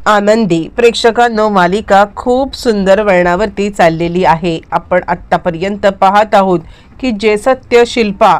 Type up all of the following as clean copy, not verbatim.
आनंदी प्रेक्षकांनो, मालिका खूप सुंदर वळणावरती चाललेली आहे। आपण आतापर्यंत पाहत आहोत की जे सत्य शिल्पा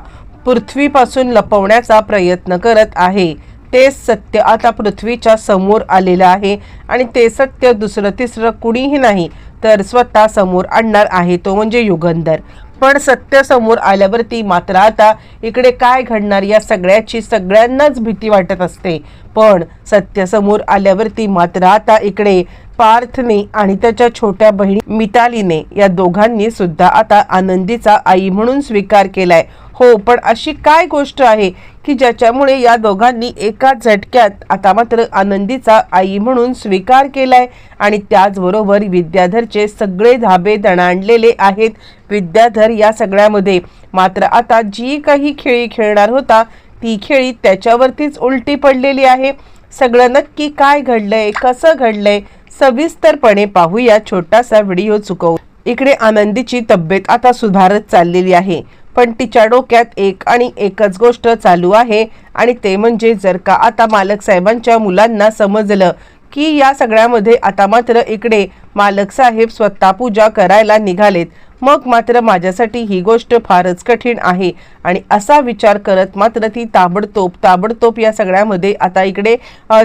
पृथ्वीपासून लपवण्याचा प्रयत्न करत आहे ते सत्य आता पृथ्वीच्या समोर आलेलं आहे आणि ते सत्य दुसरं तिसरं कुणीही नाही तर स्वतः समोर आणणार आहे, तो म्हणजे युगंधर। पण सत्य समोर आल्यावरती मात्र आता इकडे काय घडणार या सगळ्याची सगळ्यांनाच भीती वाटत असते। पण सत्य समोर आल्यावरती मात्र आता इकडे पार्थने आणि त्याच्या छोट्या बहिणी मितालीने या दोघांनी सुद्धा आता आनंदीचा आई म्हणून स्वीकार केलाय। हो, पण अशी काय गोष्ट आहे की ज्याच्यामुळे या दोघांनी एका झटक्यात आता मात्र आनंदीचा आई म्हणून स्वीकार केलाय आणि त्याचबरोबर विद्याधरचे सगळे धाबे दणाणलेले आहेत। विद्याधर या सगळ्यामध्ये मात्र आता जी काही खेळी खेळणार होता ती खेळी त्याच्यावरतीच उलटी पडलेली आहे। सगळं नक्की काय घडलंय, कसं घडलंय, सविस्तरपणे पाहूया छोटासा व्हिडिओ चुकवून। इकडे आनंदीची तब्येत आता सुधारत चाललेली आहे, पण तिच्या डोक्यात एक आणि एकच गोष्ट चालू आहे आणि ते म्हणजे जर का आता मालक साहेबांच्या मुलांना समजलं की या सगळ्यामध्ये आता मात्र इकडे मालक साहेब स्वतः पूजा करायला निघालेत, मग मात्र माझ्यासाठी ही गोष्ट फारच कठीण आहे। आणि असा विचार करत मात्र ती ताबडतोब या सगळ्यामध्ये आता इकडे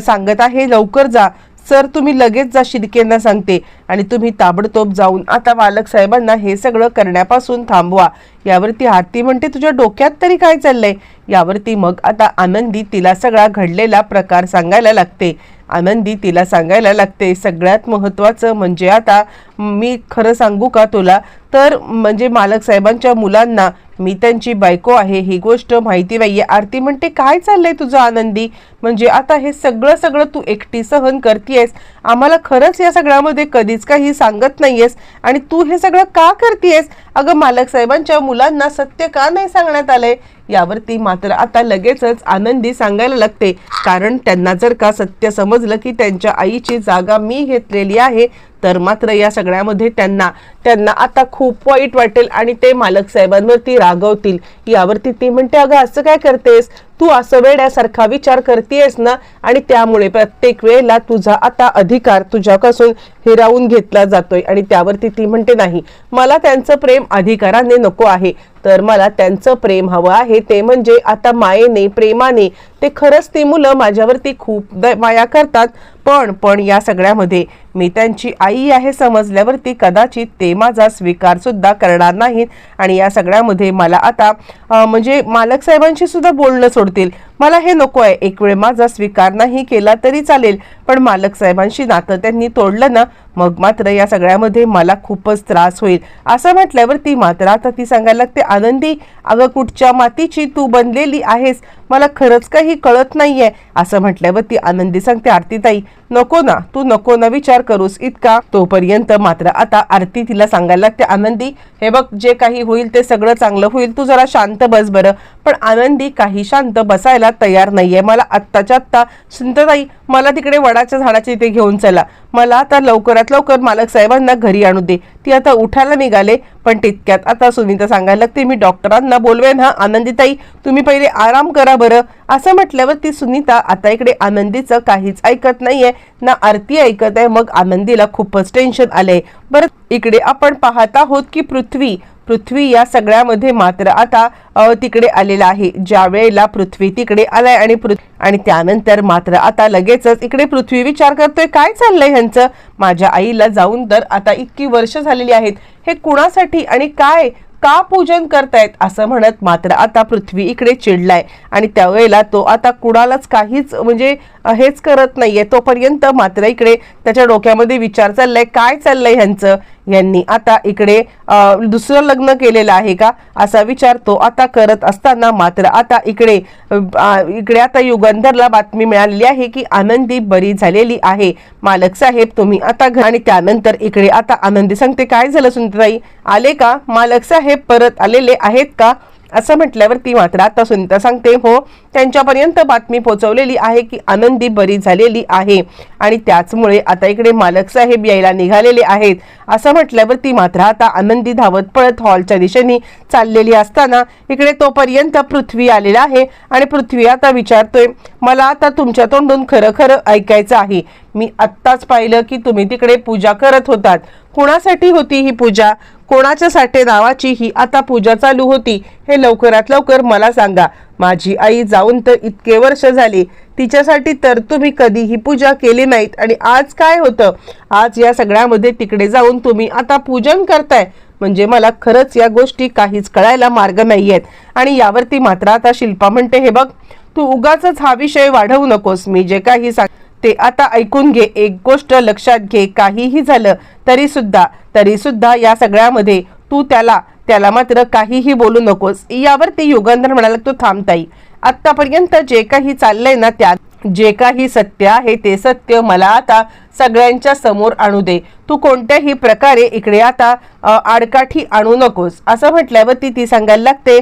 सांगत आहे, लवकर जा सर, तुम्ही लगेच जा, शिर्केंना सांगते आणि तुम्ही ताबडतोब जाऊन आता मालक साहेबांना हे सगळं करण्यापासून थांबवा। यावरती आरती म्हणते, तुझ्या डोक्यात तरी काय चाललंय? यावरती मग आता आनंदी तिला सगळा घडलेला प्रकार सांगायला लागते। आनंदी तिला सांगायला लागते, सगळ्यात महत्त्वाचं म्हणजे आता मी खरं सांगू का तुला, तर म्हणजे मालक साहेबांच्या मुलांना मी त्यांची बायको आहे ही गोष्ट माहिती नाहीये। आरती म्हणते, काय चाललंय तुझं आनंदी? म्हणजे आता हे सगळं तू एकटी सहन करतेयस, आम्हाला खरंच या सगळ्यामध्ये कधीच काही सांगत नाहीयेस आणि तू हे सगळं का करतेयस? अगं, मालक साहेबांच्या मुलांना सत्य का नाही सांगण्यात आलंय? यावरती मात्र आता लगेचच आनंदी सांगायला लागते, कारण त्यांना जर का सत्य समजलं की त्यांच्या आईची जागा मी घेतलेली आहे तर मात्र या सगळ्यामध्ये त्यांना आता खूप वाईट वाटेल आणि ते मालक साहेबांवरती रागवतील। यावरती ती म्हणते, अगं असं काय करतेस तू? असं वेड्यासारखा विचार करतेस ना, आणि त्यामुळे प्रत्येक वेळेला तुझा आता अधिकार तुझ्यापासून हिरावून घेतला जातोय। आणि त्यावरती ती म्हणते, नाही, मला त्यांचं प्रेम अधिकाराने नको आहे, तर मला त्यांचं प्रेम हवं आहे, ते म्हणजे आता मायेने, प्रेमाने। ते खरंच ती मुलं माझ्यावरती खूप माया करतात, पण या सगळ्यामध्ये मी त्यांची आई आहे समजल्यावरती कदाचित ते माझा स्वीकार सुद्धा करणार नाहीत आणि या सगळ्यामध्ये मला आता म्हणजे मालक साहेबांशी सुद्धा बोलणं सोडतील। मला हे नको आहे। एक वेळ माझा स्वीकार नाही केला तरी चालेल, पण मालक साहेबांशी नातं त्यांनी तोडलं ना, मग मात्र या सगळ्यामध्ये मला खूपच त्रास होईल। असं म्हटल्यावरती मात्र आता ती सांगायला लागते, आनंदी, अगं कुठच्या मातीची तू बनलेली आहेस, मला खरंच काही कळत नाहीये। असं म्हटल्यावरती आनंदी सांगते, आरतीताई नको ना, तू नको ना विचार करूस इतका। तोपर्यंत मात्र आता आरती तिला सांगायला लागते, आनंदी हे बघ, जे काही होईल ते सगळं चांगलं होईल, तू जरा शांत बस बरं। पण आनंदी काही शांत बसायला तयार नाहीये। मला आत्ताच्या आत्ता सुनीताताई, मला तिकडे वडाच्या झाडाच्या इथे घेऊन चला, मला आता लवकरात लवकर मालक साहेबांना घरी आणू दे। ती आता उठायला निघाले, पण तितक्यात आता सुनीता सांगायला लागते, मी डॉक्टरांना बोलवेन हा, आनंदीताई तुम्ही पहिले आराम करा बरं। असं म्हटल्यावर ती सुनीता आता इकडे आनंदीचं काहीच ऐकत नाहीये ना, आरती ऐकत आहे। मग आनंदीला खूपच टेन्शन आलंय। बरं, इकडे आपण पाहत आहोत की पृथ्वी या सगळ्यामध्ये मात्र आता तिकडे आलेला आहे। ज्या वेळेला पृथ्वी तिकडे आलाय आणि त्यानंतर मात्र आता लगेचच इकडे पृथ्वी विचार करतोय, काय चाललंय ह्यांचं? माझ्या आईला जाऊन तर आता इतकी वर्ष झालेली आहेत, हे कुणासाठी आणि काय का पूजन करतायत? असं म्हणत मात्र आता पृथ्वी इकडे चिडलाय आणि त्यावेळेला तो आता कुणालाच काहीच म्हणजे हेच करत नाहीये। तोपर्यंत मात्र इकडे त्याच्या डोक्यामध्ये विचार चाललाय, काय चाललंय ह्यांचं? यांनी आता इकडे दुसरं लग्न केलेलं आहे का? असा विचार तो आता करत असताना मात्र आता इकडे आता युगंधरला बातमी मिळालेली आहे की आनंदी बरी झालेली आहे। मालक साहेब तुम्ही आता आणि त्यानंतर इकडे आता आनंदी सांगते, काय झालं सुनीताताई, आले का मालक साहेब? परत आलेले आहेत का? असं म्हटल्यावरती मात्र आता सुनीता सांगते हो, त्यांच्यापर्यंत बातमी पोहोचवलेली आहे की आनंदी बरी झालेली आहे आणि त्याचमुळे आता इकडे मालक साहेब यायला निघालेले आहेत. असं म्हटल्यावरती मात्र आता आनंदी धावत पळत हॉलच्या दिशेने चाललेली असताना इकडे तोपर्यंत पृथ्वी आलेला आहे आणि पृथ्वी आता विचारतोय, मला आता तुमच्या तोंडून खरं खरं ऐकायचं आहे. मी आत्ताच पाहिलं की तुम्ही तिकडे पूजा करत होतात. कोणासाठी होती ही पूजा? कोणाच्या साठी नावाची ही आता पूजा चालू होती? हे लवकरात लवकर मला सांगा. माझी आई जाऊन तर इतके वर्ष झाली, तिच्यासाठी तर तुम्ही कधीही पूजा केली नाहीत आणि आज काय होतं? आज या सगळ्यामध्ये तिकडे जाऊन तुम्ही आता पूजन करताय म्हणजे मला खरंच या गोष्टी काहीच कळायला मार्ग नाहीयेत. आणि यावरती मात्र आता शिल्पा म्हणते, हे बघ, तू उगाचच हा विषय वाढवू नकोस. मी जे काही ते आता ऐकून घे. एक गोष्ट लक्षात घे, काहीही झालं तरी सुद्धा या सगळ्यामध्ये तू त्याला मात्र काहीही बोलू नकोस. यावरती युगंधर म्हणाला, तू थांब ताई, आतापर्यंत जे काही चाललंय ना त्यात जे काही सत्य आहे ते सत्य मला आता सगळ्यांच्या समोर आणू दे. तू कोणत्याही प्रकारे इकडे आता आडकाठी आणू नकोस. असं म्हटल्यावरती ती सांगायला लागते,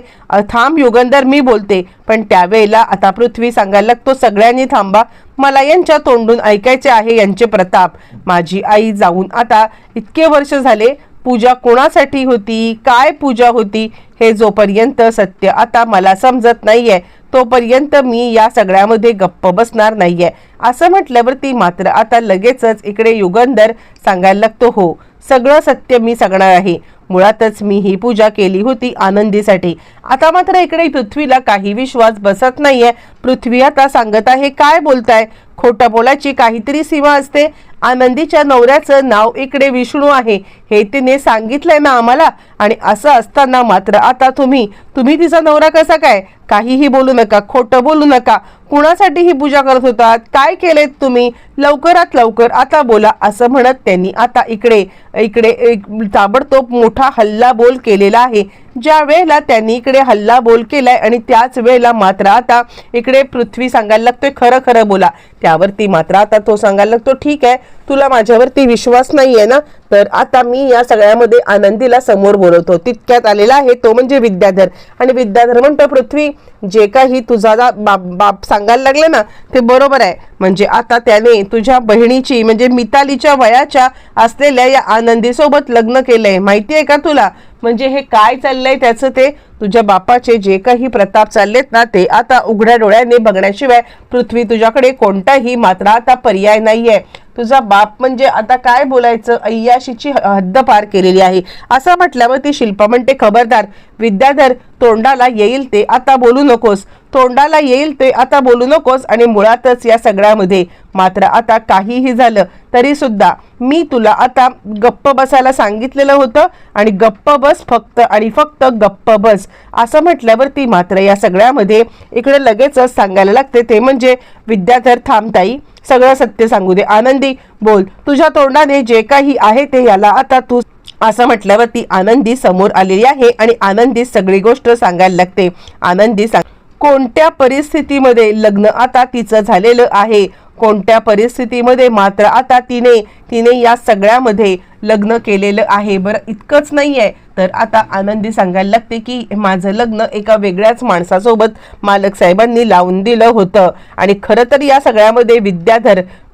थांब युगंधर, मी बोलते. पण त्यावेळेला आता पृथ्वी सांगायला लागतो, सगळ्यांनी थांबा, मला यांच्या तोंडून ऐकायचे आहे यांचे प्रताप. माझी आई जाऊन आता इतके वर्ष झाले, पूजा कोणासाठी होती, काय पूजा होती, हे जोपर्यंत सत्य आता मला समजत नाहीये तोपर्यंत मी या सगळ्यामध्ये गप्प बसणार नाहीये. असं म्हटल्यावरती मात्र आता लगेचच इकडे युगंधर सांगायला लागतो, हो, सगळं सत्य मी सांगणार आहे. मुळातच मी ही पूजा केली होती आनंदीसाठी. आता मात्र इकडे पृथ्वीला काही विश्वास बसत नाहीये. पृथ्वी आता सांगत आहे, काय बोलताय? खोटं बोलायची काहीतरी सीमा असते. आनंदीच्या नवऱ्याचं नाव इकडे विष्णू आहे हे तिने सांगितलंय ना आम्हाला. आणि असं असताना मात्र आता तुम्ही तिचा नवरा कसा काय? काहीही बोलू नका, खोटं बोलू नका. कुणासाठी ही पूजा करत होतात? काय केलेत तुम्ही? लवकरात लवकर आता बोला. असं म्हणत त्यांनी आता इकडे एक ताबडतोब मोठा हल्ला बोल केलेला आहे. ज्या वेळेला त्यांनी इकडे हल्ला बोल केलाय आणि त्याच वेळेला मात्र आता इकडे पृथ्वी सांगायला लागतोय, खरं खरं बोला. त्यावरती मात्र आता तो सांगायला लागतो, ठीक आहे, तुला माझ्यावरती विश्वास नाहीये ना, तर आता मी या सगळ्यामध्ये आनंदीला समोर बोलवतो. तितक्यात आलेला आहे तो म्हणजे विद्याधर. आणि विद्याधर म्हणतो, पृथ्वी, जे काही तुझा बाप सांगायला लागले ना ते बरोबर आहे. म्हणजे आता त्याने तुझ्या बहिणीची म्हणजे मितालीच्या वयाच्या असलेल्या या आनंदीसोबत लग्न केलंय. माहितीये का तुला? म्हणजे हे काय चाललंय त्याचं, ते तुझ्या बापाचे जे काही प्रताप चाललेत ना ते आता उघड्या डोळ्याने बघण्याशिवाय पृथ्वी तुझ्याकडे कोणताही मात्र आता पर्याय नाहीये. तुझा बाप म्हणजे आता काय बोलायचं, अय्याशीची हद्द पार केलेली आहे. असं म्हटल्यावर ती शिल्पा म्हणते, खबरदार विद्याधर, तोंडाला येईल ते आता बोलू नकोस, तोंडाला येईल ते आता बोलू नकोस. आणि मुळातच या सगळ्यामध्ये मात्र आता काहीही झालं तरी सुद्धा मी तुला आता गप्प बसायला सांगितलेलं होतं आणि गप्प बस, फक्त आणि फक्त गप्प बस. असं म्हटल्यावरती मात्र या सगळ्यामध्ये इकडे लगेचच सांगायला लागते, ते म्हणजे विद्याधर, थांबताई, सगळं सत्य सांगू दे. आनंदी बोल, तुझ्या तोंडाने जे काही आहे ते याला आता तू. असं म्हटल्यावरती आनंदी समोर आलेली आहे आणि आनंदी सगळी गोष्ट सांगायला लागते. आनंदी कोणत्या परिस्थितीमध्ये लग्न आता तिचं झालेलं आहे, कोणत्या परिस्थितीमध्ये मात्र आता तिने या सगळ्यामध्ये लग्न केलेलं आहे. बरं, इतकंच नाहीये तर आता आनंदी सांगायला लागते की माझं लग्न एका वेगळ्याच माणसासोबत मालक साहेबांनी लावून दिलं होतं. आणि खरं तर या सगळ्यामध्ये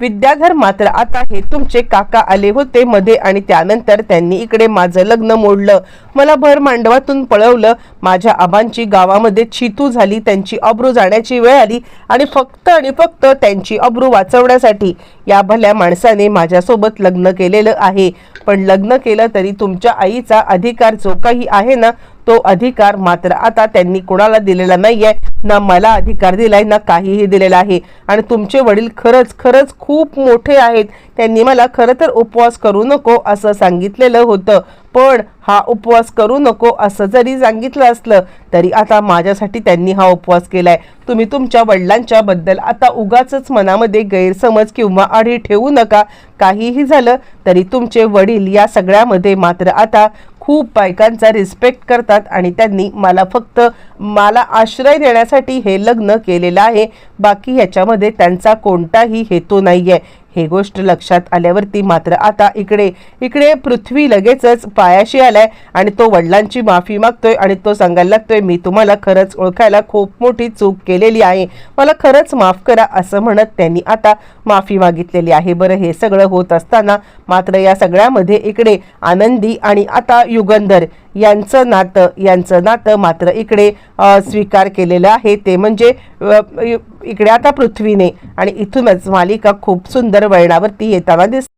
विद्याधर मात्र आता हे तुमचे काका आले होते मध्ये आणि त्यानंतर त्यांनी इकडे माझं लग्न मोडलं, मला भर मांडवातून पळवलं, माझ्या आबांची गावामध्ये छितू झाली, त्यांची अब्रू जाण्याची वेळ आली आणि फक्त त्यांची अब्रू वाचवण्यासाठी या भल्या माणसाने माझ्यासोबत लग्न केलेलं आहे. पण लग्न केलं तरी तुमच्या आईचा अधिकार जो काही आहे ना तो अधिकार मात्र आता त्यांनी कोणाला दिलेला नाहीये, ना मला अधिकार दिलाय ना काहीही दिलेला आहे. आणि तुमचे वडील खरंच खूप मोठे आहेत. त्यांनी मला खरं तर उपवास करू नको असं सांगितलेलं होतं, पण हा उपवास करू नको असं जरी सांगितलं असलं तरी आता माझ्यासाठी त्यांनी हा उपवास केलाय. तुम्ही तुमच्या वडिलांच्या बद्दल आता उगाचच मनामध्ये गैरसमज किंवा आढी ठेवू नका. काहीही झालं तरी तुमचे वडील या सगळ्यामध्ये मात्र आता खूप बायकांचा रिस्पेक्ट करतात आणि त्यांनी मला आश्रय देण्यासाठी हे लग्न केलेलं आहे. बाकी ह्याच्यामध्ये त्यांचा कोणताही हेतू नाहीये. हे गोष्ट लक्षात आल्यावरती मात्र आता इकडे पृथ्वी लगेचच पायाशी आलाय आणि तो वडिलांची माफी मागतोय आणि तो सांगायला लागतोय, मी तुम्हाला खरंच ओळखायला खूप मोठी चूक केलेली आहे, मला खरंच माफ करा असं म्हणत त्यांनी आता माफी मागितलेली आहे. बरं, हे सगळं होत असताना मात्र या सगळ्यामध्ये इकडे आनंदी आणि आता युगंधर यांचं नातं मात्र इकडे स्वीकार केलेलं आहे, ते म्हणजे इकडे आता पृथ्वीने. आणि इथूनच मालिका खूप सुंदर वळणावरती येताना दिसते.